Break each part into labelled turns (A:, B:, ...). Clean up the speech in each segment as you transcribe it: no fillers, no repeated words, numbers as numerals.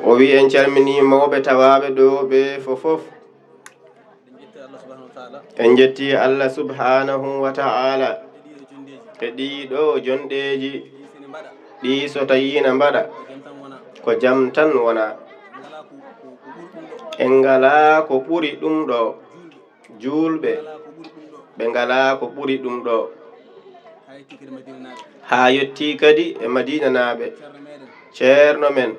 A: o wi en calmini mawɓe tawaɓe ɗo ɓe fofof en jetti Allah subhanahu wa ta'ala e ɗiɗo jonɗeji ɗi so tawina mbaɗa ko jam tan wona en ngala ko ɓuri ɗum ɗo julɓe ɓe ngala ko ɓuri ɗum ɗo ha yetti kadi e Madina naɓe ceerno men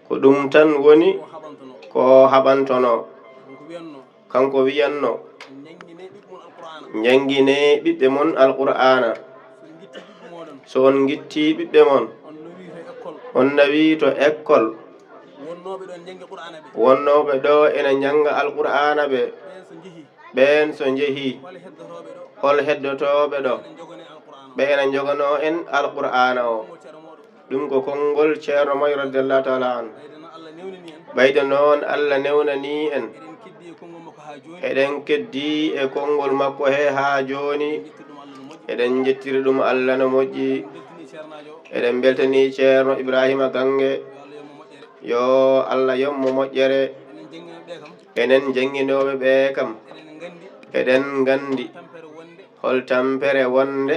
A: ko ɗum tan woni ko haɓantono kanko wiyanno jangine ɓiɓɓe mon alqur'ana so on gitti ɓiɓɓe mon on nawi to école wonnoɓe ɗo ena janga alqur'ana ɓe ɓen so jeehi hol heddotoɓe ɗo ɓe ena jogano en alqur'ana o ɗum ko konngol ceerno Moy radiyallahu ta'ala an ɓayde noon Allah newnani en eɗen keddi e konngol makko he ha joni eɗen jettiri ɗum Allah no moƴƴi eɗen beltani ceerno Ibrahima Gange yo Allah yommo moƴƴere enen janginoɓe ɓe kam eɗen gandi hol tampere wonde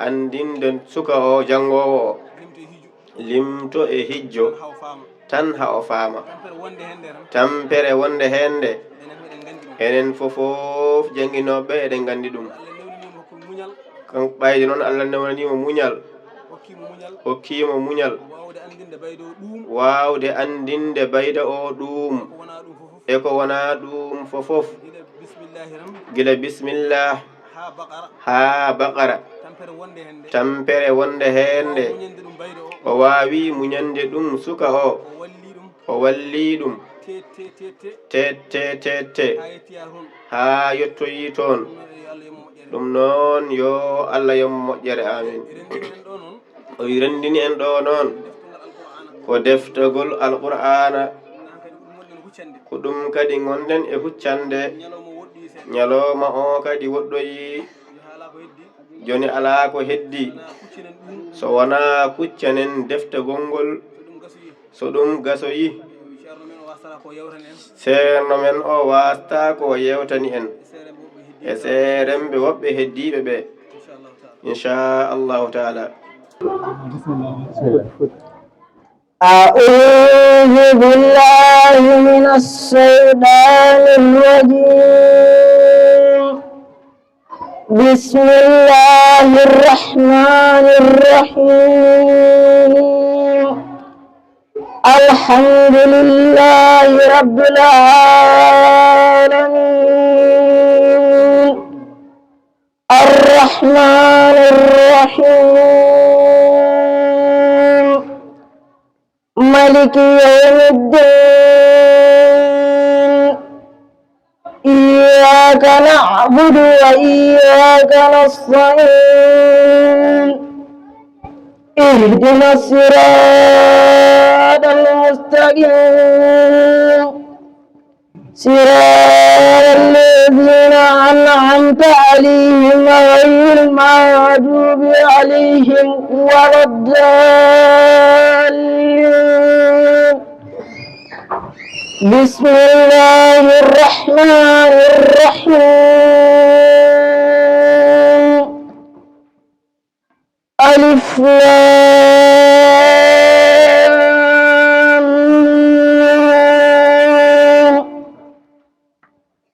A: andinde suka o jangowo o limto e hijjo tan ha o faama tampere wonde hende enen fofof janginoɓe eɗen gandi ɗum kan ɓayde noon Allah newnanimo muñal hokkimo muñal wawde andinde bayda o ɗum e ko wona ɗum fofof gila bismillah ha baqara tampere wonde hende o wawi muñande ɗum suka o walli ɗum tete ha yettoyi toon ɗum noon yo Allah yommo moƴƴere amin o rendini en ɗo noon ko deftagol alqur'ana ko ɗum kadi gonɗen e huccande ñalowma o kadi woɗɗoyi joni ala ko heddi so wona kuccanen deftagol ngol so ɗum gasoyi ceerno men o wasta ko yewtani en e seremɓe woɓɓe heddiɓe ɓe inchallahu taala.
B: أعوذ بالله من الشيطان الرجيم بسم الله الرحمن الرحيم الحمد لله رب العالمين الرحمن الرحيم مالك يوم الدين إياك نعبد وإياك نستعين اهدنا الصراط المستقيم صراط الذين أنعمت عليهم غير المغضوب عليهم ولا الضالين. بسم الله الرحمن الرحيم ألف لام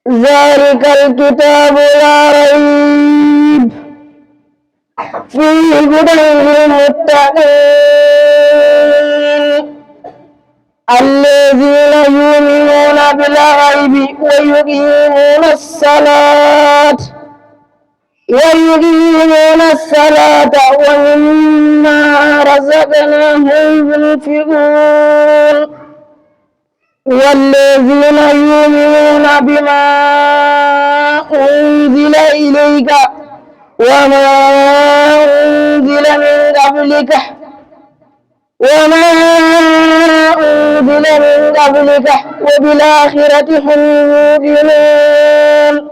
B: ذلك الكتاب لا ريب فيه هدى للمتقين الذين يؤمنون بالغيب ويقيمون الصلاة ومما رزقناهم ينفقون والذين يؤمنون بما أنزل إليك وما أنزل من قبلك وبالآخرة هم يوقنون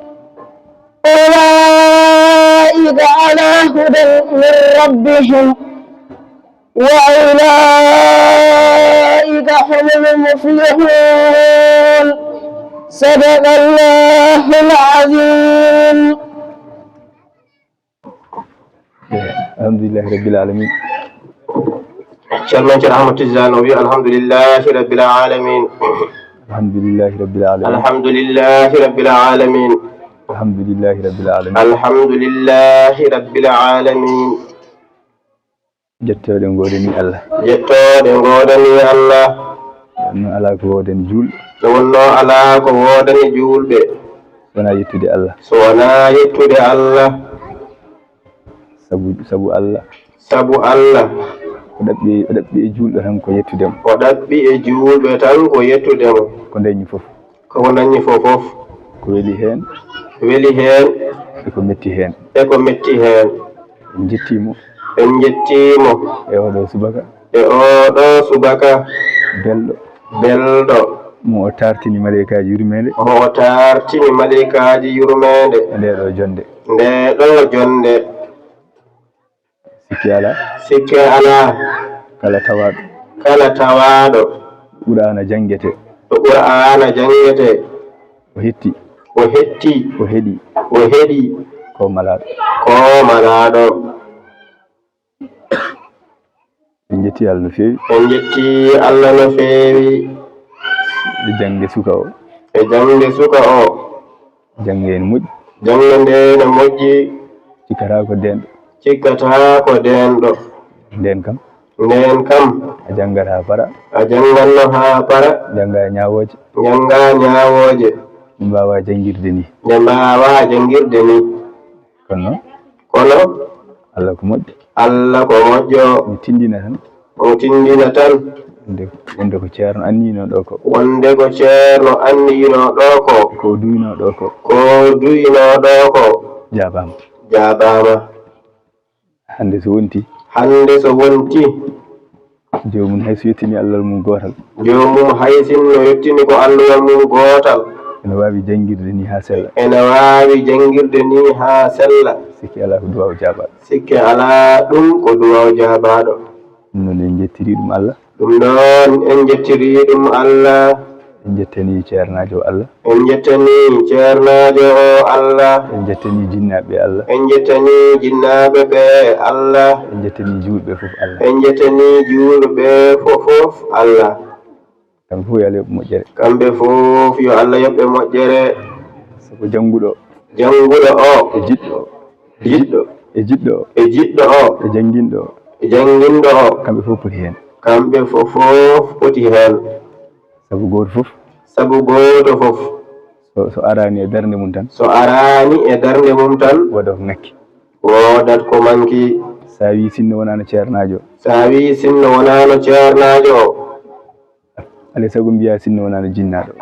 B: أولئك على هدى من ربهم وأولئك هم المفلحون صدق الله العظيم.
C: الحمد لله رب العالمين.
A: شرمن رحمة الزانوي الحمد لله رب العالمين.
C: الحمد لله رب العالمين.
A: الحمد لله رب العالمين.
C: الحمد لله رب العالمين.
A: الحمد لله رب العالمين.
C: jettoɗe godani Allah.
A: jettoɗe godani Allah.
C: no ala ko wodani juul.
A: so wonno ala ko wodani julɓe.
C: wona yettude Allah.
A: so wona yettude Allah.
C: sabu Allah.
A: sabu Allah.
C: o ɗaɓɓi e julɓe tan ko yettudemo.
A: o ɗaɓɓi e julɓe tan ko yettudemo.
C: ko dañi fof.
A: ko dañi fof.
C: ko weli hen.
A: weli hen.
C: eko metti hen.
A: eko metti hen.
C: en jettimo.
A: en jettimo.
C: e oɗo subaka.
A: e oɗo subaka. belɗo.
C: mo o tartini malaikaji yurmede.
A: o tartini malaikaji yurmede.
C: e ndeɗo jonde.
A: ndeɗo jonde.
C: sikki ala.
A: sikki ala. kala tawaɗo.
C: qur'ana jangete.
A: to qur'ana jangete.
C: o hetti.
A: o hetti.
C: o heɗi.
A: o heɗi.
C: ko malaɗo. en jetti Allah no feewi.
A: en jetti Allah no feewi.
C: e jangde suka o.
A: e jangde suka o.
C: jangde ene moƴƴi.
A: jangde nde ne moƴƴi.
C: cikkata ko denɗo.
A: cikkata ko denɗo.
C: nden kam.
A: a
C: janggat ha para.
A: a janganno ha para.
C: janga ñawoje.
A: ɗum
C: mbawa jangirde ni. kono Allah ko moƴƴo.
A: mi
C: tindina tan. wonde ko ceerno annino ɗo ko. ko duyno ɗo ko. jabama. hande so wonti. jomum hayso yettini Allah mum gotal. haysinno yettini ko Allah mum gotal. ene wawi jangirde ni ha sella. sikki ala ko duwaw jabaɗo. ɗum noon en jettiri ɗum Allah. en jettani ceernajo Allah. en jettani jinnaɓe Allah. en jettani julɓe fof Allah. kamɓe fof yo Allah yoɓɓe moƴƴere. sabu janguɗo o. e jiɗɗo o. e janginɗo o. kamɓe fof poti hen. sabu goto fof. so arani e darde mum tan. wodat ko manki. sa wi sinno wonano ceernajo. alay sago mbiya sinno wonano jinnaɗo.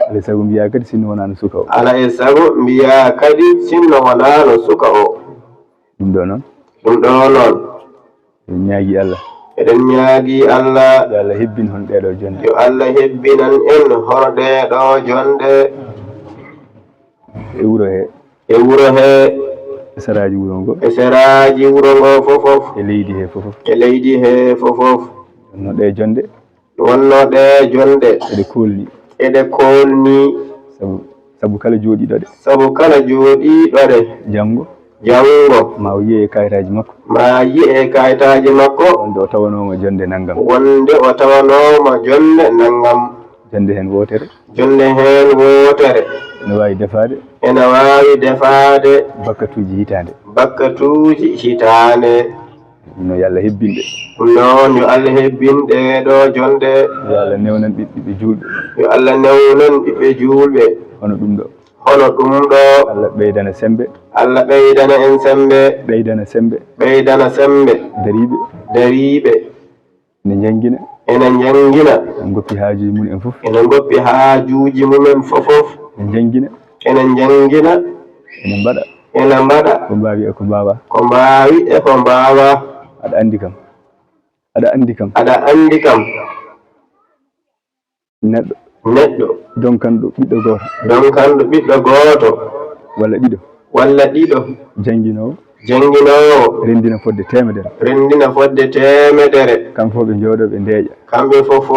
C: alay sago mbiya kadi sinno wonano suka o. ɗum ɗo noon. en ñaagui Allah. eɗen ñaagui Allah. yo Allah hebbin hon ɗeɗo jonde. yo Allah hebbinan en hono ɗeɗo jonde. e wuro he. e saraji wuro ngo. fofof. e leydi he fofof. wonno ɗe jonde. eɗe kolni. sabu kala jooɗiɗo ɗe. jango ma o yiye kayitaji makko. wonde o tawanoma jonde naggam. jonde hen wotere. ene wawi defade. bakkatuji hitande. no yo Allah hebbinɗe ɗo jonde. yo Allah newnan ɓiɓɓe julɓe. hono ɗum ɗo. Allah ɓeydana en sembe. ɓeydana sembe. dariɓe. ene jangina. en goppi hajuji mumen fofof. en jangina. ene mbaɗa. ko mbawi e ko mbawa. aɗa andi kam. neɗɗo donkanɗo ɓiɗɗo goto. walla ɗiɗo. janginowo.
A: janginowo
C: rendina fodde temedere kamɓe fof ɓe jooɗo ɓe ndeeƴa
A: kamɓe fof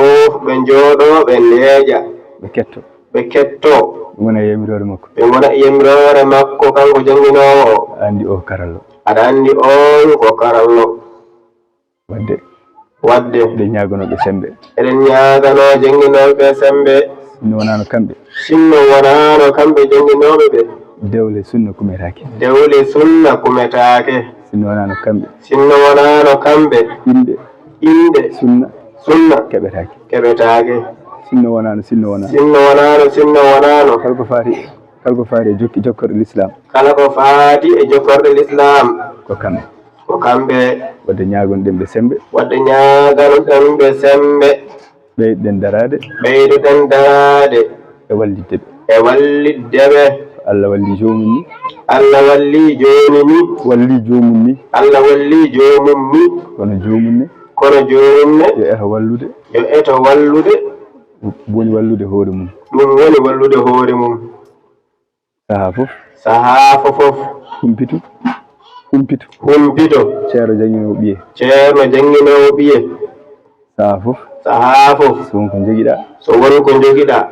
A: ɓe jooɗo ɓe ndeeƴa
C: ɓe ketto
A: ɓe ketto
C: ɓe gona e yamirore makko
A: ɓe gona e yamirore makko kanko janginowo
C: andi o karallo
A: aɗa andi on ko karallo wadde
C: eɗen ñaganoɓe sembe
A: eɗen ñagano janginoɓe sembe
C: sinno wonano kamɓe
A: janginoɓe ɓe
C: dewle sunna kumetake sinno wonano kamɓe inde sunna keɓetake sinno wonano kala ko faati e jokkorde l'islam ko kamɓe wadde ñagonoɗen ɓe sembe ɓeyduɗen darade e wallidde ɓe Allah walli jomum ni kono jomum ne yo eto wallude woni wallude hoore mum sahaa fof humpito ceerno janginowo ɓiye sahaa fof so wonko jogiɗa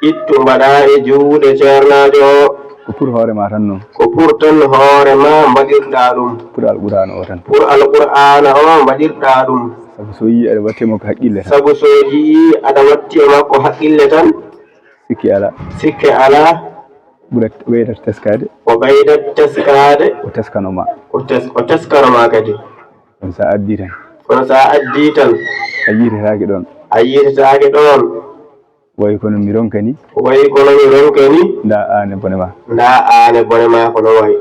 C: ittu mbaɗa e juuɗe ceernajo o ko pour hoorema tan noon mbaɗirɗa ɗum pour alqur'ana o mbaɗirɗa ɗum sabu so yii aɗa watti e makko haqqille tan sikke ala ɓeydat teskade o teskanoma kadi kono sa addi tan a yiitetake ɗon wayi kono mi ronkani nda ane bone ma kono wayi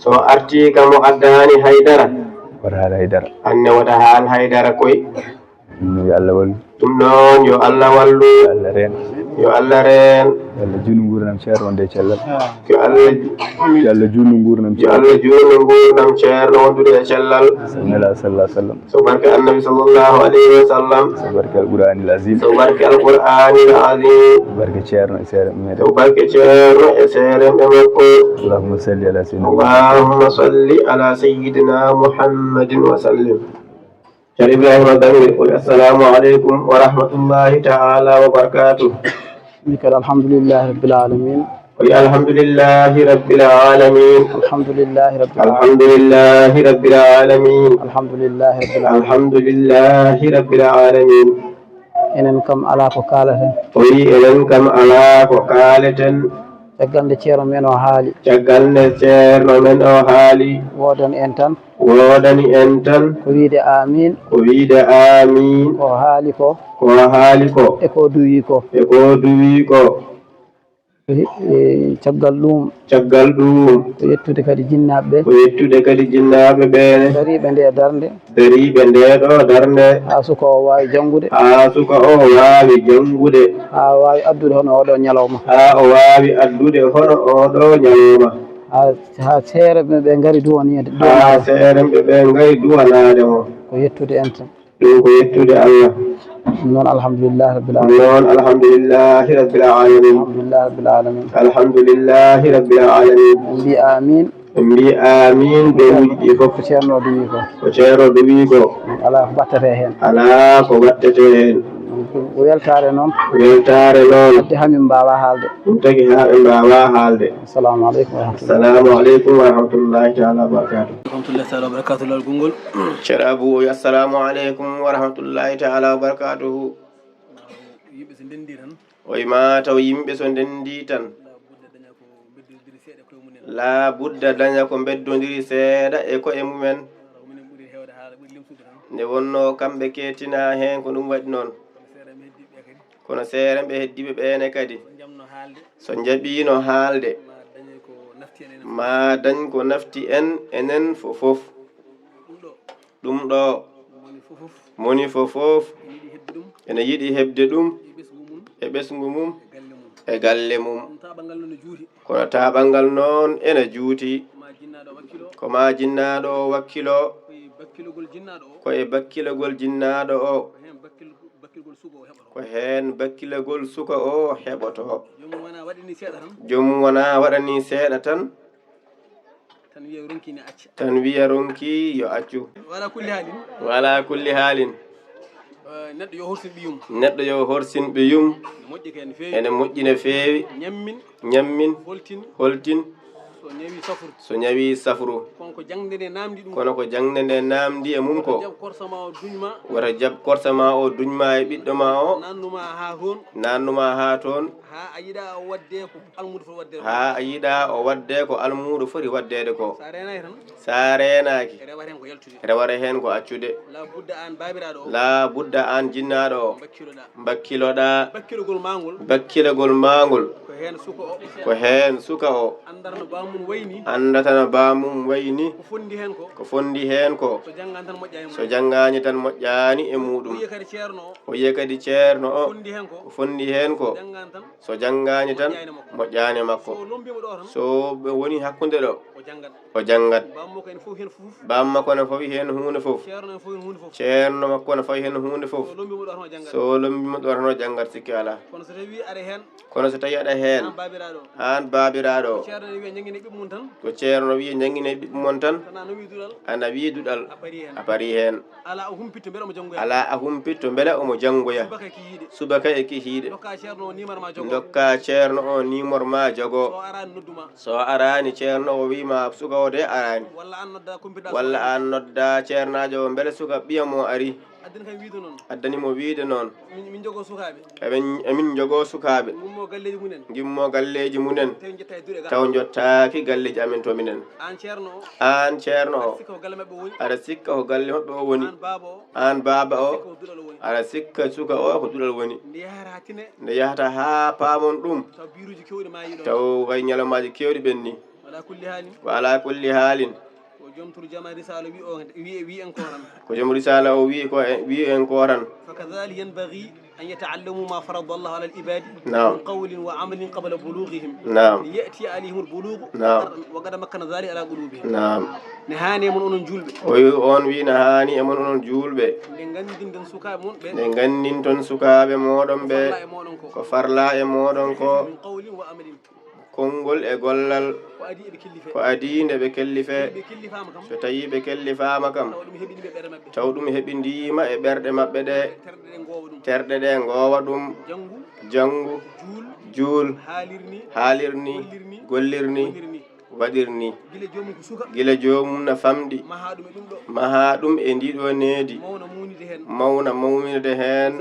C: so arti o addani haydara wata haala haydara anne wata haal haydara koy ɗum noon yo Allah wallu yo Allah reen yo Allah junnu nguurnam ceerno wonde cellal yo Allah junnu nguurnam ceerno wondude e cellal sallallahu alaihi wasallam so barke annabi sallallahu alaihi wasallam so barke alqur'anil azim barke ceerno e seere meɗen makko allahumma salli ala sayyidina muhammadin wa sallim Ceerno Ibrahima Damel assalamu aleykum wa rahmatullahi ta'ala wa barakatuh
B: alhamdulillahi rabbil alamin
A: alhamdulillahi rabbil alamin
B: enen kam ala ko kaleten caggal nde ceerno men o haali wodani en tan ko wiide amin ko haali ko e ko duwi ko caggal ɗum ko yettude kadi jinnaɓe ɓe dariɓe nde darde ha suka o wawi jangude ha wawi addude hono oɗo ñalawma ha seere ɓe gari duwanade mo ko yettude en tan
A: ko yettude Allah
B: noon alhamdulillahi rabbil alamin en mbi amin dowuji ɗi fof ko ceerno duwi ko ala ko battete hen ko weltare noon addi hamin mbawa haalde
A: ɗum tagi ha ɓe mbawa haalde
B: assalamu aleykum
A: wa rahmatullahi taala wa barakatuh lal gongol ceerno Abou o assalamu aleykum wa rahmatullahi taala wa barakatuhu oyma taw yimɓe so ndendi tan la budda daña ko beddodiri seeɗa e koye mumen nde wonno kamɓe ketina hen ko ɗum waɗi noon kono seereɓe heddiɓe ɓene kadi so jaɓino haalde ma dañ ko nafti en enen fofof ɗum ɗo moni fofof ene yiɗi hebde ɗum e ɓesgu mum e galle mum kono taɓal ngal noon ene juuti ko ma jinnaɗo o wakkilo koye bakkilogol jinnaɗo o ko hen bakkilogol suka o heɓoto jomum wona waɗani seeɗa tan tan wiya ronki yo accu wala kulli halin neɗɗo yo horsin ɓiyum ene moƴƴi no feewi ñammin holtin so ñawi safru kono ko jangde nde namdi e mum ko wata jab korsa ma o duñma e ɓiɗɗo ma o nannuma ha toon ha a yiɗa o wadde ko almuɗo foti waddede ko sa renaki rewata hen ko accude la budda an jinnaɗo o bakkiloɗa bakkilogol magol ko hen suka o andatano bamum wayni ko fondi hen ko so janggani tan moƴƴani e muɗum o wiye kadi ceerno o ko fondi hen ko so janggani tan moƴƴani makko so ɓe woni hakkude ɗo o janggat bamma kono fawi hen hunde foof ceerno makko no fawi hen hunde foof so lombimo ɗo warno janggat sikki ala kono so tawi aɗa hen an babiraɗo ko ceerno wiye jangguine ɓiɓɓe mon tan ana wi duɗal a paari hen ala a humpitto beele omo janggoya subaka e kihiɗe dokka ceerno o numéro ma jogo so arani ceerno o wima suka o de arani walla an nodda ceernajo o beele suka ɓiyamo ari addanimo wiide noon emin jogo sukaɓe gimmo galleji munen taw jottaki galleji amen to minen an ceerno o aɗa sikka ko galle mabɓe o woni an baba o aɗa sikka suka o ko duɗal woni nde yahata ha paamon ɗum taw kay ñalomaji kewɗi ɓenni wa ala kulli halin ko joom risala o wi en ko tan
D: فكذلك ينبغي أن يتعلموا ما فرض الله على العباد من قول وعمل قبل بلوغهم ليأتي عليهم البلوغ وقد مكن ذلك على قلوبهم نهاني من أن جولب
A: on wi nahani e mon onon julɓe nde gandinton sukaɓe moɗon ɓe ko farla e moɗon ko konngol e gollal ko adi nde ɓe kellife so tawi ɓe kellifama kam taw ɗum heɓidima e ɓerɗe maɓɓe ɗe terɗe ɗe gowa ɗum janggu juul haalirni gollirni waɗirni gila jomum na famɗi maha ɗum e ndiɗo needi mawna mawnide hen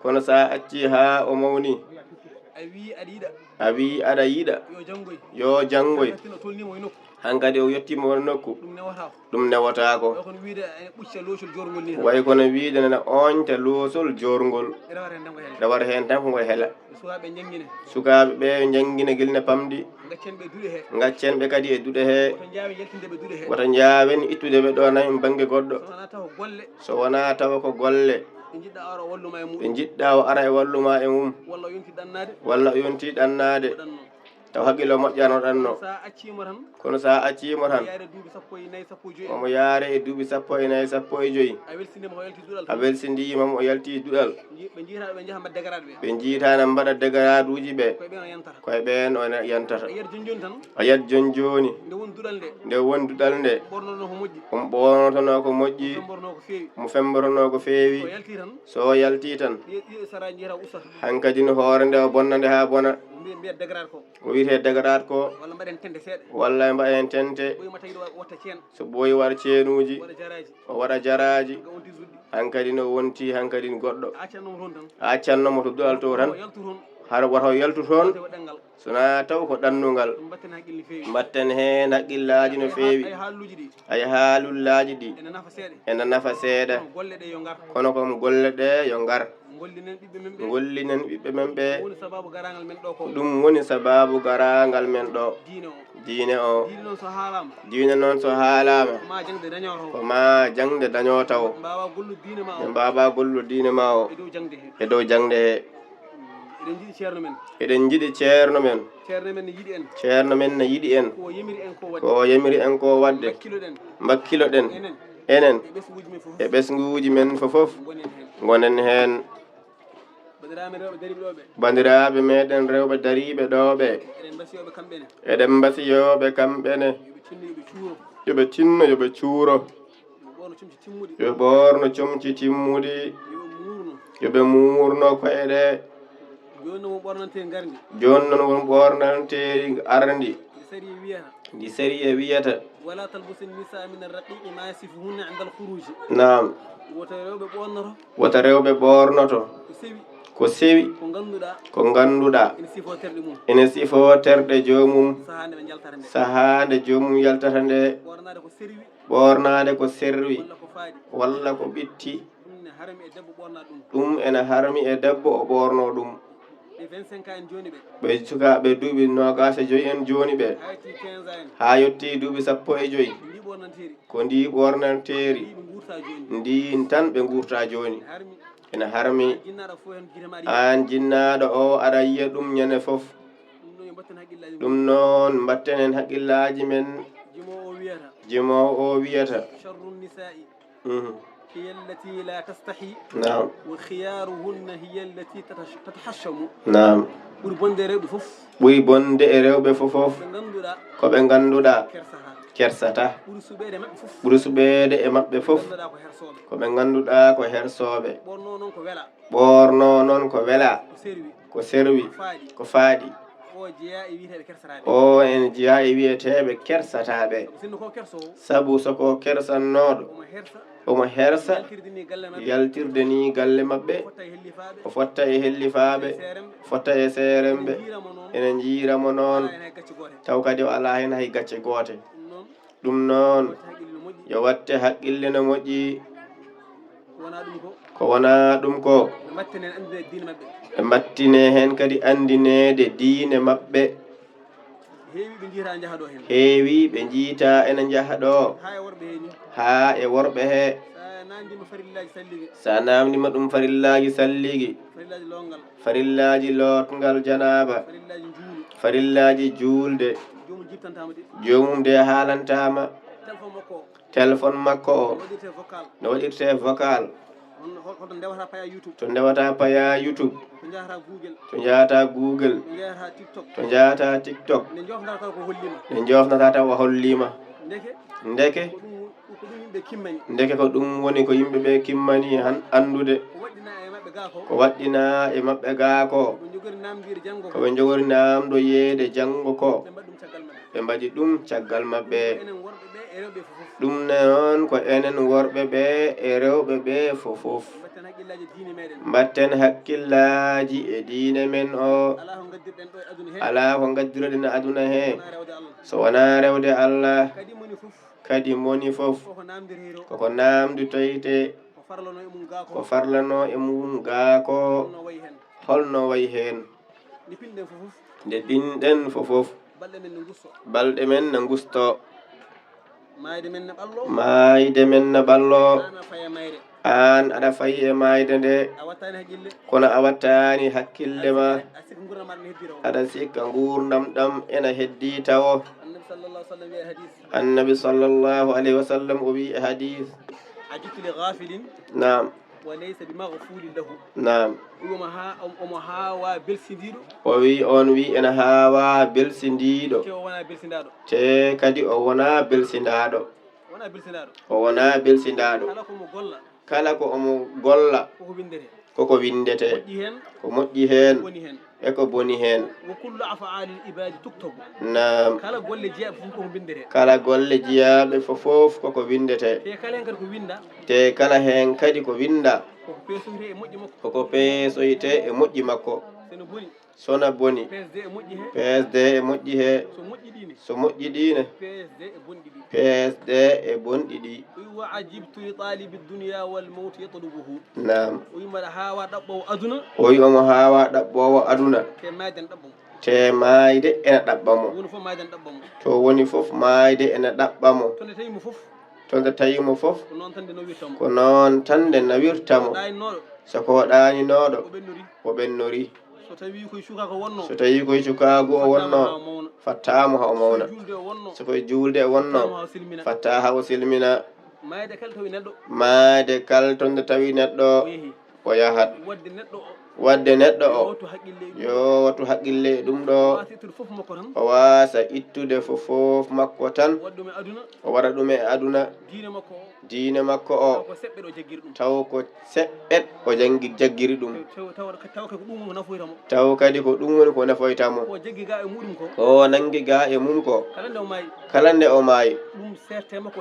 A: kono sa acci ha o mawni a wi aɗa yiɗa yo janggoy hankadi o yettima won nokku ɗum newatako way kono wiide nana oñta loosol jorgol rewata hen tan ko ngol heela sukaɓe ɓe jangguina guilne pamɗi gaccen ɓe kadi e duɗe he wota jawen ittude ɓe ɗo nayi banggue goɗɗo so wona tawa ko golle ɓe jiɗɗa o ara e walluma e mum walla o yonti ɗannade taw haqqilo moƴƴano ɗanno kono sa accimo tan omo yaare e duuɓi 14 15 a welsindimamo o yalti duɗal ɓe jiitana mbaɗa dégrade uji ɓe koye ɓen o yantata a yiyat jon joni nde won duɗal nde omo ɓonotono ko moƴƴi mo fembotono ko feewi so yalti tan hankadi no hoore nde o bonna nde ha bona ko wiyete dégrade ko walla mbaɗen tente so ɓooyi waɗa ceenuji o waɗa jaraji hankadi no wonti hankadi goɗɗo accannomo to duɗal to tan haɗa wata yaltu toon sona taw ko ɗannungal mbatten hen haqqillaji no feewi ay haalullaji ɗi ene nafa seeɗa kono kom golle ɗe yo ngar gollinen ɓiɓɓe men ɓe ɗum woni sababu garangal men ɗo diine o diine noon so haalama ko ma jangde dañotaw ɓe mbaba gollu diine ma o e dow jangde he eɗen jiiɗi ceerno men ceerno men ne yiɗi en ko yamiri en ko wadde bakkilo ɗen enen e ɓesguji men fofof gonen hen bandiraɓe meɗen rewɓe dariɓe ɗo ɓe eɗen mbasiyoɓe kamɓene yoɓe tinno yoɓe cuuro yoɓe ɓorno comci timmudi yoɓe muurno koye ɗe joni noon won ɓornanteri ardi ndi sari e wiyata
D: ولا تلبس النساء من الرقيق ما يصفهن عند الخروج
A: nam wota rewɓe ɓornoto ko sewi ko ganduɗa ene sifo terɗe jomum sahande jomum yaltata nde ɓornade ko serwi walla ko ɓitti ɗum ene harmi e debbo o ɓorno ɗum ɓe sukaɓe duuɓi 25 en joni ɓe ha yetti duuɓi 15 ko ndi ɓornanteri ndin tan ɓe gurta joni ene harmi an jinnaɗo o aɗa yiya ɗum ñande foof ɗum noon mbatten en haqqillaji men jimowo o wiyata
D: هي التي لا تستحي
A: نعم
D: وخيارهن هي التي تتحشم
A: نعم
D: ɓuri bonde rewɓe fof
A: ɓuri bonde e rewɓe fofof ko ɓe ganduɗa kersata ɓuri suɓede e maɓɓe fof ko ɓe ganduɗa ko hersoɓe ɓorno noon ko wela ko serwi ko faaɗi o en jiya e wiyeteɓe kersataɓe sabu soko kersannoɗo omo hersa yaltirde ni galle maɓɓe o fotta e hellifaɓe fotta e seremɓe ene jiiramo noon taw kadi o ala hen hay gacce goote ɗum noon yo watte haqqille no moƴƴi ko wona ɗum ko ɓe mbattine hen kadi andinede diine maɓɓe heewi ɓe jiita ene jaha ɗo ha e worɓe he sa namdima ɗum farillaji salligi farillaji lotgal janaba farillaji julde jomum de haalantama téléphone makko o no waɗirte vocal to ndewata paya YouTube to jahata Google to jahata TikTok ne jofnata taw o hollima ndeke ko ɗum woni ko yimɓeɓe kimmani han andude ko waɗɗina e maɓɓe ga ko koɓe jogori namdo yeede janggo ko ɓe mbaɗi ɗum caggal maɓɓe ɗum noon ko enen worɓe ɓe e rewɓe ɓe fofof mbatten hakkillaji e diine men o ala ko gaddiroɗen aduna he so wona rewde Allah kadi moni fof koko namdu toyte ko farlano e mum gaako holno wayi hen nde pinɗen fofof balɗe men ne gusto mayde men ne ɓallo an aɗa fayi e mayde nde kono a wattani hakkille ma aɗa sikka gurdam ɗam ena heddi tawo annabi sallallahu alayhi wa sallam o wi e hadith nam
D: وليس بمغفول له
A: نعم
D: omo hawa belsindiɗo
A: o wi on wi ena hawa belsindiɗo te kadi o wona belsindaɗo o wona belsindaɗo kala ko omo golla koko windete ko moƴƴi hen e ko boni hen nam kala golle jiyaɓe fofof koko windete te kala hen kadi ko winda koko peesoyte e moƴƴi makko sona boni PSD e moƴƴi he so moƴƴi ɗine PSD e bonɗi ɗi nam o wi omo hawa ɗaɓɓowo aduna te mayde ene ɗaɓɓamo to woni fof mayde ene ɗaɓɓamo to nde tawimo fof ko noon tan nde nawirtamo soko ɗaninoɗo o ɓennori so tawi koye cukagu o wonno fattamo ha o mawna so koye julde o wonno fatta ha o silmina maade kal to nde tawi neɗɗo o yahat wadde neɗɗo o yo wattu haqqille ɗum ɗo o wasa ittude fofof makko tan o waɗa ɗum e aduna diine makko o taw ko seɓɓet o jaggiri ɗum taw kadi ko ɗum woni ko nafoytamo ko nangi ga e mum ko kala nde o maayi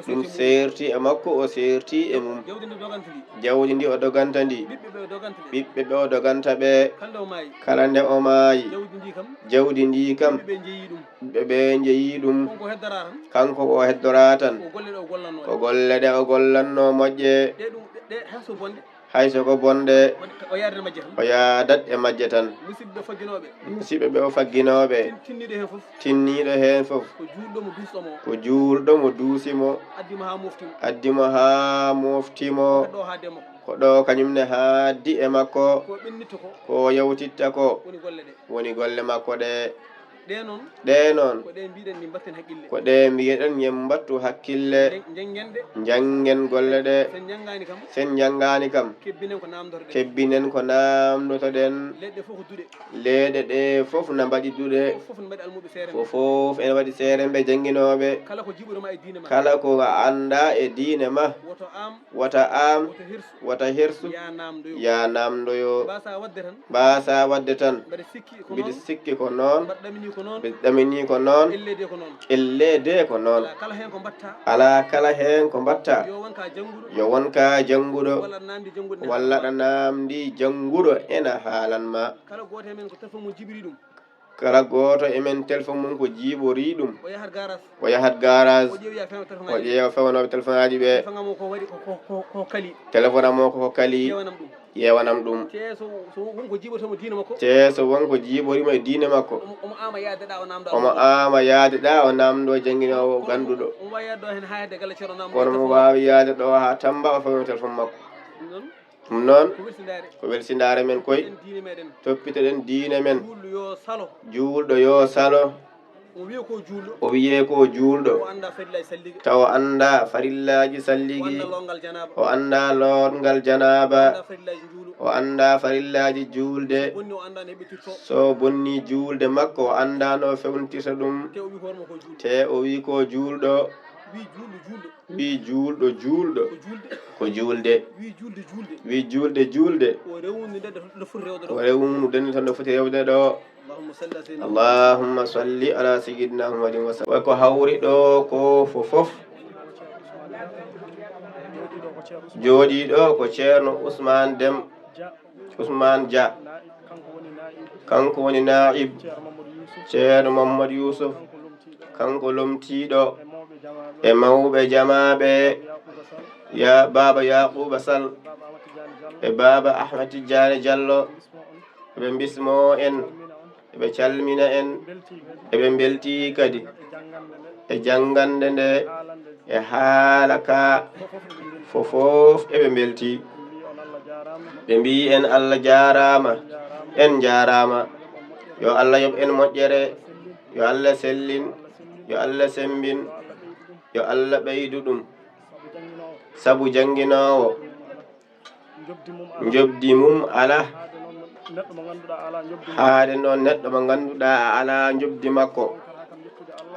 A: ɗum serti e makko o serti e mum jawdi ndi o doganta ndi ɓiɓɓe ɓe o doganta ɓe kala nde o maayi jawdi ndi kam ɓe jeeyi ɗum kanko o heddora tan ko golle ɗe o gollanno moƴƴe hayso ko bonde o yaadat e majje tan musidɓe ɓe o fagginoɓe tinniɗo hen fof ko juulɗo mo duusimo addimo ha moftimo ko ɗo kañumne haaddi e makko ko yawtitta ko woni golle makko ɗe noon ko ɗe mbiyeɗen yen mbattu hakkille jangen golle ɗe sen jangani kam kebbinen ko namdotoɗen leeɗe ɗe fof na mbaɗi duɗe fofof ene waɗi seeremɓe jangguinoɓe kala ko anda e diine ma wata am wata hersu ya namdoyo mbasa wadde tan mbiɗa sikki ko noon ɓe ɗamini ko noon ellede ko noon ala kala hen ko mbatta yo wonka janguɗo walla ɗa namdi janguɗo ena haalanma kala goto emen téléphone mum ko jiiɓori ɗum o yahat garage o ƴeewa fewnoɓe téléphone aji ɓe téléphone amo ko kali yewanam ɗum ceeso wonko jiiɓorimo e diine makko omo ama yaadeɗa o namdo jangguinowo ganduɗo kono mo wawi yaade ɗo ha Tamba o fewno téléphone makko ɗum noon ko welsindare men koye toppitoɗen diine men juulɗo yo salo o wiye ko juulɗo taw anda farillaji salligi o anda lorngal janaba o anda farillaji juulde so bonni juulde makko o anda no fewntirta ɗum te o wi ko juulɗo wi juulɗo ko juulde wi juulde o rewnude tan no foti rewde ɗo allahumma salli ala sayyidina muhammadin wa sallam ko hawri ɗo ko fofof jooɗiɗo ko ceerno Ousmane Déme Ousmane Dia kanko woni naib ceerno Mamadou Yousuf kanko lomtiɗo e mawɓe jamaɓe ya baba Yaquba Sall e baba Ahmed Tidiane Diallo ɓe bismo en ɓe calmina en eɓe belti kadi e jangande nde e haala ka fofof eɓe belti ɓe mbi en Allah jarama en jarama yo Allah yoɓ en moƴƴere yo Allah sellin yo Allah sembin yo Allah ɓeydu ɗum sabu jangguinowo jobdi mum ala haade noon neɗɗo mo ganduɗa a ala jobdi makko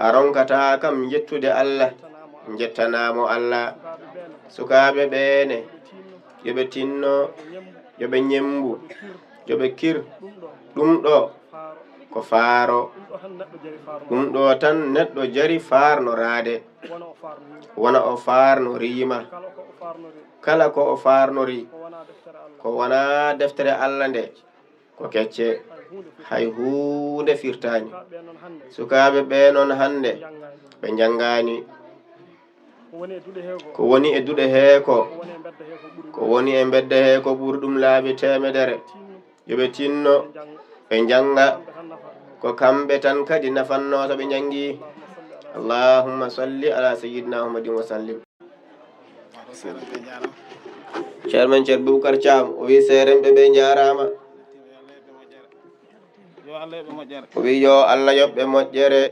A: a ronkata kam jettude Allah jettanamo Allah sukaɓe ɓeene yoɓe tinno yoɓe ñembu yoɓe kir ɗum ɗo ko faaro ɗum ɗo tan neɗɗo jari farnorade wona o farno rima kala ko o farnori ko wona deftere Allah nde ko kecce hay hunde firtani sukaɓe ɓe noon hande ɓe jangani ko woni e duɗe he ko woni e bedde he ko ɓuri ɗum laabi temedere yoɓe tinno ɓe janga ko kamɓe tan kadi nafanno to ɓe jangi allahumma salli ala sayyidina muhammadin wa sallim ceermen ceer Boubacar Thiam o wi seeremɓe ɓe jarama o wi yo Allah yoɓɓe moƴƴere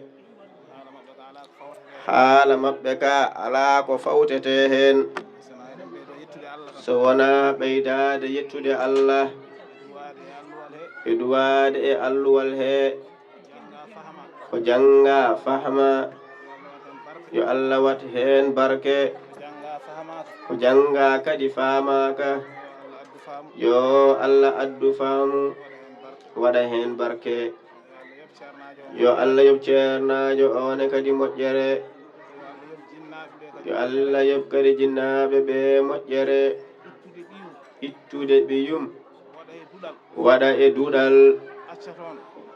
A: haala maɓɓe ka ala ko fawtete hen so wona ɓeydade yettude Allah iduwade e alluwal he ko janga fahma yo Allah wat hen barke ko janga kadi famaka yo Allah addu famu wada hen barke yo Allah yob ceernajo one kadi moƴƴere yo Allah yob kadi jinnaɓe ɓe moƴƴere ittude ɓiyum waɗa e duɗal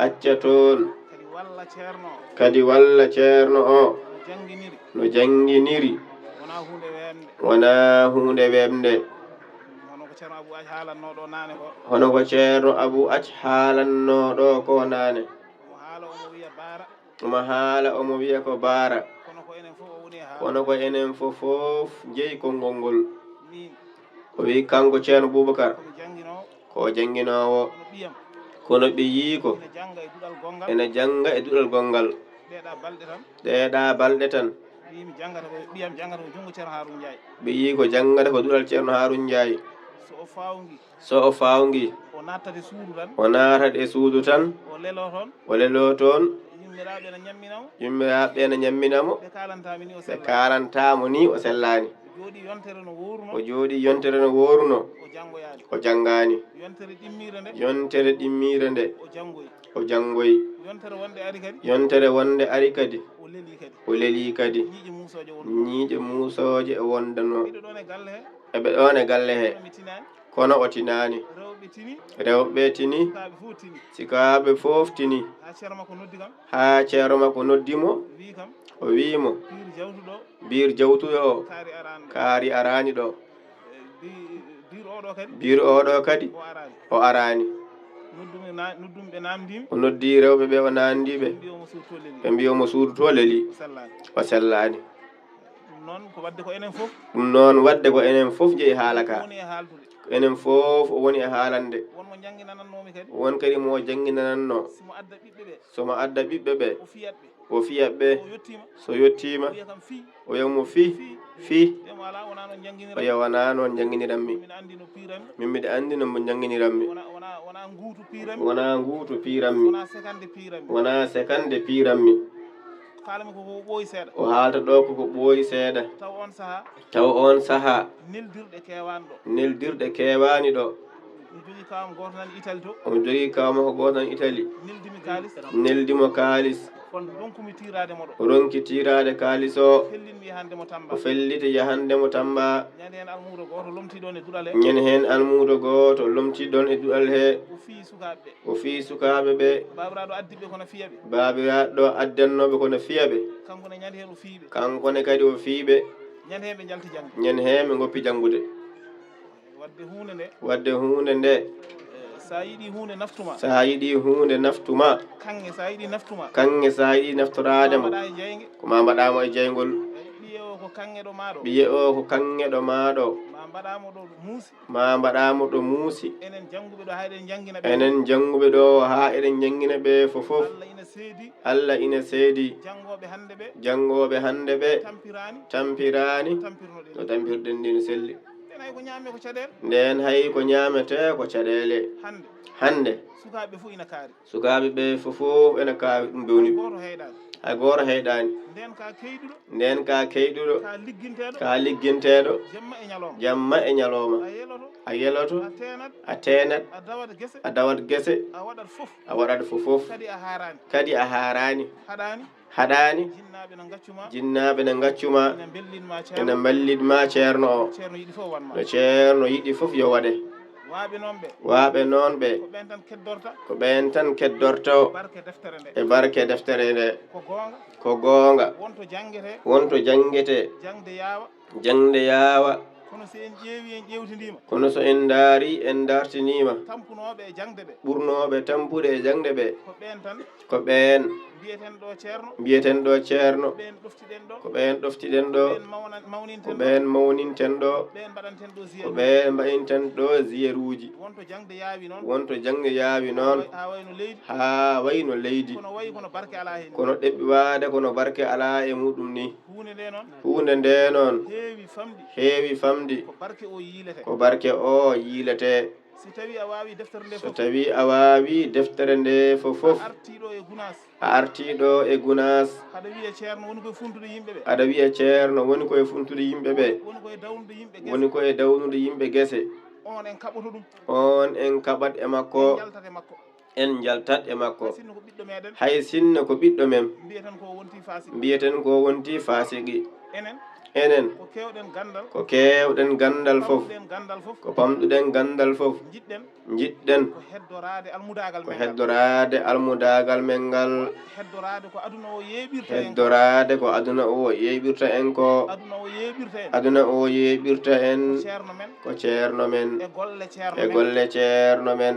A: acca toon kadi walla ceerno o no janginiri wona hunde wemde hono ko ceerno Abou Ath haalanno ɗo ko nane omo haala omo wiya ko baara kono ko enen fof jeeyi konngol ngol o wi kanko ceerno Boubacar ko janginowo kono ɓe yii ko ene janga e duɗal gongal ɗeeɗa balɗe tan ɓe yii ko jangata ko duɗal ceerno Haroun Ndiaye so o fawngi o natat e suudu tan o lelo toon yummiraɓe ene ñamminamo ɓe kalantamo ni o sellani o jooɗi yontere no woruno o jangani yontere ɗimmire nde o jangoyi yontere wonde ari kadi o leli kadi ñiiƴe musoje e wondano eɓe ɗon e galle he kono o tinani rewɓe tini sikaɓe fof tini ha ceero makko noddimo o wiimo biir jawtuɗo o kaari arani ɗo biir oɗo kadi o arani o noddi rewɓe ɓe o nandiɓe ɓe mbi omo suudu to leli o sellani ɗum noon wadde ko enen fof jeeyi haala ka enen fof o woni e haalande won kadi mo jangginananno somo adda ɓiɓɓe ɓe o fiyat ɓe so yettima o yewmo fi o yewana noon jangginiranmi min mbiɗa andi no mo jangginiranmi wona nguutu piranmi wona sekande piranmi o haalta ɗo koko ɓooyi seeɗa taw on saaha neldirɗe kewani ɗo omo jogui kawma ko goto nan Italie neldimo kalis o ronki tirade kalis o o felliti yahandemo Tamba ñande hen almudo goto lomtiɗon e duɗal he o fi sukaɓe ɓe babiraɗo ɗo addannoɓe kono fiyaɓe kankone kadi o fiiɓe ñande hen ɓe goppi janggude wadde hunde nde sa yiɗi hunde naftuma kanŋe sa yiɗi naftorademo koma mbaɗamo e jeygol ɓiye o ko kanŋe ɗo maɗo ma mbaɗamo ɗo muusi enen janguɓe ɗo ha eɗen janggina ɓe fofof Allah ina seedi jangoɓe hande ɓe tampirani no tampirɗen ndi no selli nden hay ko ñamete ko caɗele hande sukaɓe ɓe fofof ene kawi ɗum bewni hay goto heyɗani nden ka keyɗuɗo ka ligginteɗo jamma e ñalowma a yeloto a tenat a dawat guese a waɗat fofof kadi a harani haɗani jinnaɓe ne gaccuma ene ballitma ceerno o no ceerno yiɗi fof yo waɗe waaɓe noon ɓe ko ɓen tan keddorto e barke deftere nde ko goonga wonto janguete jangde yaawa kono so en daari en dartinima ɓurnoɓe tampude e jangde ɓe ko ɓen mbiyeten ɗo ceerno ko ɓen ɗoftiɗen ɗo ko ɓen mawninten ɗo ko ɓen mbaɗinten ɗo ziyeruji wonto jangde yaawi noon ha wayno leydi kono ɗeɓɓi waade kono barke ala e muɗum ni hunde nde noon heewi famde famdi ko barke o yilete so tawi a waawi deftere nde fof a artiɗo e gunas aɗa wiya ceerno woni koye funtude yimɓe ɓe woni koye dawnude yimɓe gese on en kaɓat e makko en jaltat e makko hay sinno ko ɓiɗɗo men mbiyeten ko wonti fasiki enen ko kewɗen gandal fof ko pamɗuɗen gandal fof jiɗɗen ko heddorade almudagal men ngal heddorade ko aduna o yeɓirta en ko aduna o yeɓirta en ko ceerno men e golle ceerno men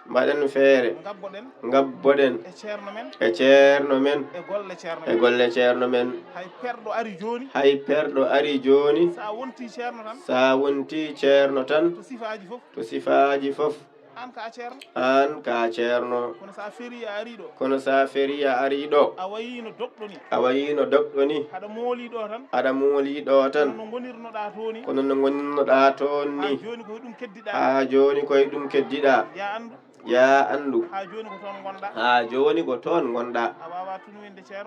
A: mbaɗen feere gabboɗen e ceerno men e golle ceerno men hay perɗo ari joni sa wonti ceerno tan to sifaji fof an ka ceerno kono sa feri a ari ɗo a wayino doɓɗo ni aɗa mooliɗo tan kono no gonnoɗa toon ni ha joni koye ɗum keddiɗa ya andu ha joni ko toon gonɗa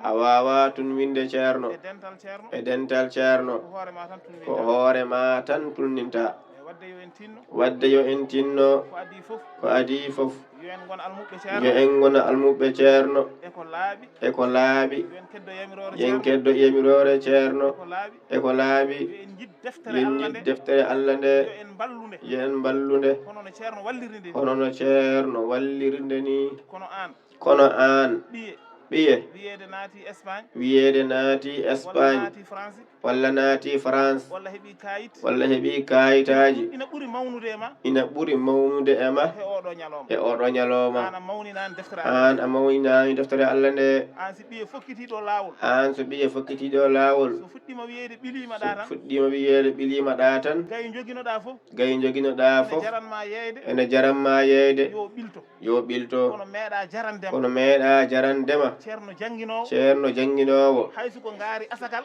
A: a wawa tun winde ceerno e dental ceerno ko hoorema tan tulninta wadde yo en tinno ko adi fof yo en gona almuɓe ceerno e ko laaɓi yen keddo yamirore ceerno e ko laaɓi yen yid deftere Allah nde yo en ballude hono no ceerno wallirinde ni kono an ɓiye wiyeede naati Espagne walla naati France walla heɓi kayitaji ina ɓuri mawnude e ma e oɗo ñalowma an a mawninani deftere Allah nde an so ɓiye fokkitiɗo lawol so fuɗɗima wiyeede ɓilima ɗa tan gayi joginoɗa fof ene jaranma yeyde yo ɓilto kono meeɗa jarandema ceerno jangguinowo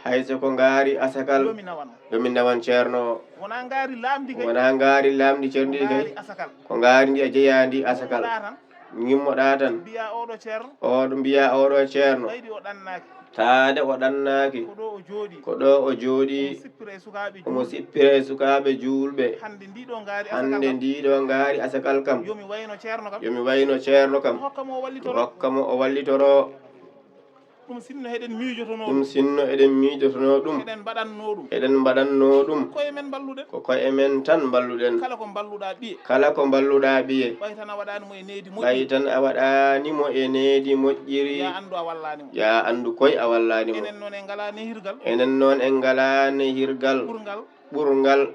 A: hayso ko ngaari asakal yomi nawan ceerno wona ngaari lamdi ceerno ɗi kay ko ngaari ndi a jeyandi asakal gimmoɗa tan oɗo mbiya oɗo ceerno taade o ɗannaki ko ɗo o jooɗi omo sippira e sukaɓe julɓe hande ndiɗo ngaari asakal kam yomi wayno ceerno kam hokkamo o wallitoro ɗum sinno eɗen miijotono ɗum eɗen mbaɗanno ɗum ko koye men tan balluɗen kala ko balluɗa ɓiye ɓay tan a waɗanimo e needi moƴƴiri ya andu koye a wallanimo enen noon en ngalani hirgal ɓurgal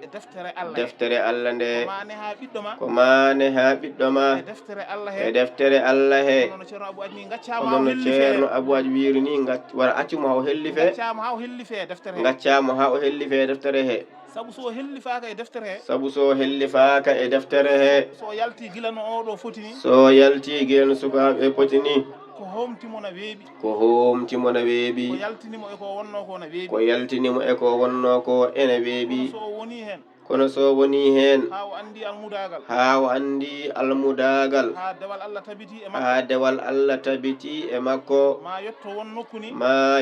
A: deftere Allah nde ko mane ha ɓiɗɗo ma e deftere Allah he onono ceerno Abou Aji wiiri ni wara accumo ha o hellife gaccamo ha o hellife deftere he sabu so hellifaka e deftere he so yalti gila no sukaɓe potini ko homtimo na weeɓi ko yaltinimo e ko wonno ko ene weeɓi kono so woni hen ha o andi almudagal ha dewal Allah tabiti e makko ma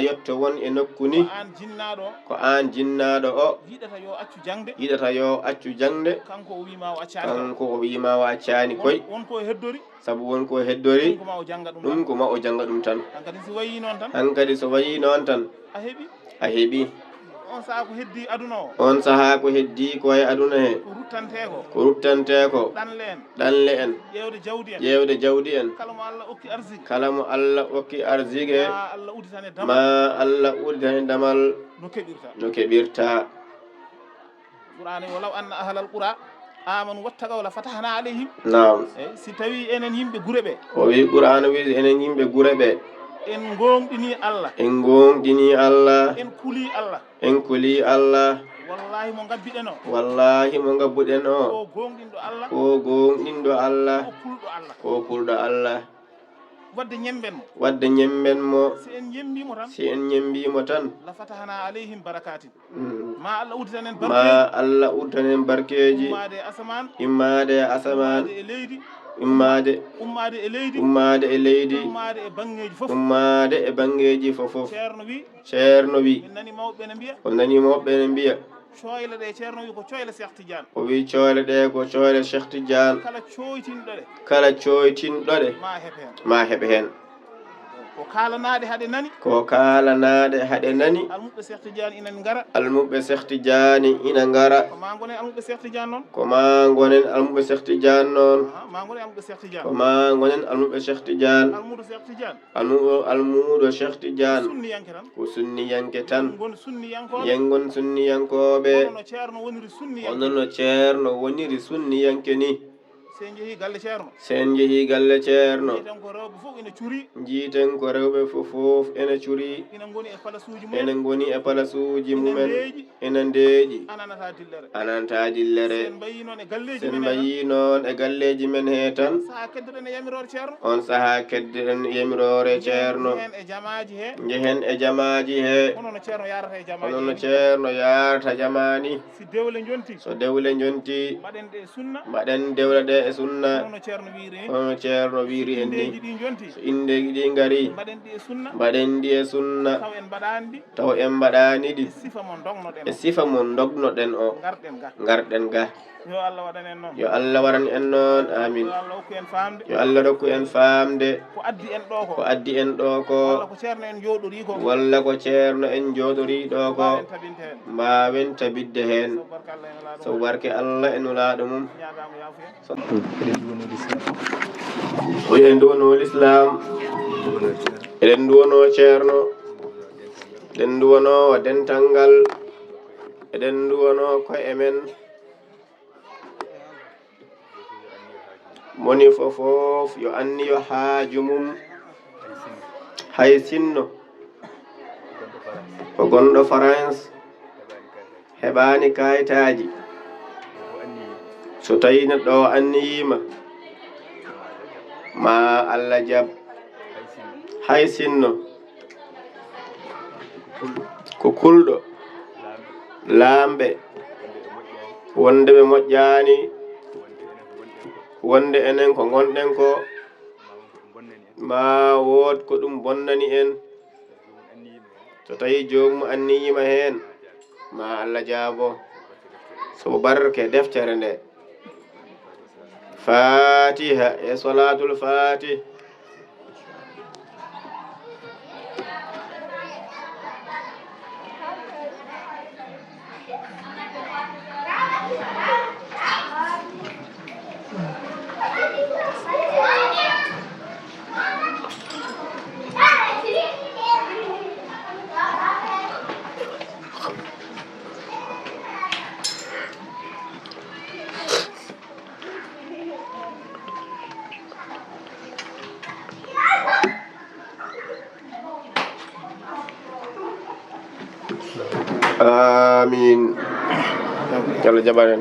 A: yotto won e nokkuni ko an jinnaɗo o yiɗata yo accu jangde kanko o wima o accani koy sabu wonko heddori ɗum ko ma o janga ɗum tan hankadi so wayi noon tan a heeɓi on saha ko heddi koye aduna he ko ruttante ko ɗanle en ƴewde jawdi en kala mo Allah okki arsike ma Allah udditane damal no keɓirta amanu wattaqaw la fatahna alayhim naam si tawi enen yimɓe gure ɓe o wi qur'ana wi enen yimɓe gure ɓe en gonɗini Allah en kuli Allah wallahi mo ngabbuɗen o ko gonɗinɗo Allah ko kulɗo Allah
E: wadde ñemben mo
A: wadde ñemben mo
E: si en ñembimo tan
A: si en ñembimo tan
E: la fatahana alayhim barakatin ma Allah uddanen
A: ma
E: barkeji
A: Allah uddanen barkeji
E: ummade asaman
A: immade asaman
E: e leydi
A: ummade
E: e leydi
A: ummade e leydi
E: ummade e bangeji fof
A: ummade e bangeji fofof
E: ceerno wi
A: min
E: nani mawɓe ne mbiya
A: o nani mawɓe ne mbiya
E: coyle ɗe ceerno wi ko coyle Cheikh Tidiane
A: o wi coyle ɗe ko coyle Cheikh Tidiane
E: kala coytinɗo ɗe
A: kala coytinɗo ɗe ma heɓ hen
E: ko kalanaɗe haɗe nani
A: ko kalanaɗe haɗe nani
E: almuɓɓe Cheikh Tidiane ina ngara
A: almuɓɓe Cheikh Tidiane ina ngara
E: ko ma gonen almuɓɓe Cheikh Tidiane noon
A: ko ma gonen almuɓɓe Cheikh Tidiane noon
E: ma gonen almuɓɓe Cheikh Tidiane
A: ko ma gonen almuɓɓe Cheikh Tidiane
E: almuɗo Cheikh Tidiane
A: almuɗo Cheikh Tidiane
E: sunniyanke tan
A: ko sunniyanke tan
E: gon sunniyankoɓe
A: yengon sunniyankoɓe
E: no ceerno woniri sunniyanke
A: onono ceerno woniri sunniyanke ni
E: sen jeehi galle ceerno
A: sen jeehi galle ceerno
E: jiiten ko rewɓe fof ina curi
A: jiiten ko rewɓe fofof ene curi
E: ina goni e palasuji mumen
A: ene goni e palasuji mumen ina ndeeƴi
E: ananata dillere
A: ananta dillere
E: sen mbayi noon e galleji
A: sen mbayi noon e galleji men he tan
E: saha keddoɗen e yamirore ceerno
A: on saha keddoɗen yamirore ceerno
E: jehen e jamaji he
A: jehen e jamaji he
E: hono no ceerno yarata e jamaji
A: hono no ceerno yarata jamani
E: si dewle jonti
A: so dewle jonti
E: mbaɗen ɗe sunna
A: mbaɗen dewle ɗe e sunna
E: hono ceerno wiiri ni
A: hono ceerno wiiri en ni
E: ɗi jonti
A: so indeji ɗi ngari
E: mbaɗen ɗi e sunna
A: mbaɗen ɗi e sunna
E: taw en mbaɗani ɗi
A: taw en mbaɗani ɗi
E: sifa mon dognoɗen
A: e sifa mon dognoɗen o
E: garɗen ga
A: garɗen ga
E: yo Allah waɗan en noon
A: yo Allah waɗan en noon amin
E: yo Allah hokku en famde
A: yo Allah rokku en famde
E: ko addi en ɗo
A: ko addi en ɗo ko
E: walla ko ceerno en jooɗori ko
A: walla ko ceerno en jooɗori ɗo ko
E: en tabinte hen
A: mbawen tabidde hen so barke Allah e nulaɗo mum
E: ñagamo yafuya
A: o en duwono l'islam eɗen duwono ceerno eɗen duwono dental ngal eɗen duwono koye men moni fofof yo anniyo haaju mum hay sinno ko gonɗo France heɓani kayitaji so tawi neɗɗo o anniyima ma Allah jab hay sinno ko kulɗo lamɓe wonde ɓe moƴƴani wonde enen ko gonɗen ko ma wood ko ɗum bonnani en so tawi jomum anniyima hen ma Allah jaabo so barke deftere nde fatiha e salatul fatih Amin. Kalau jabaran.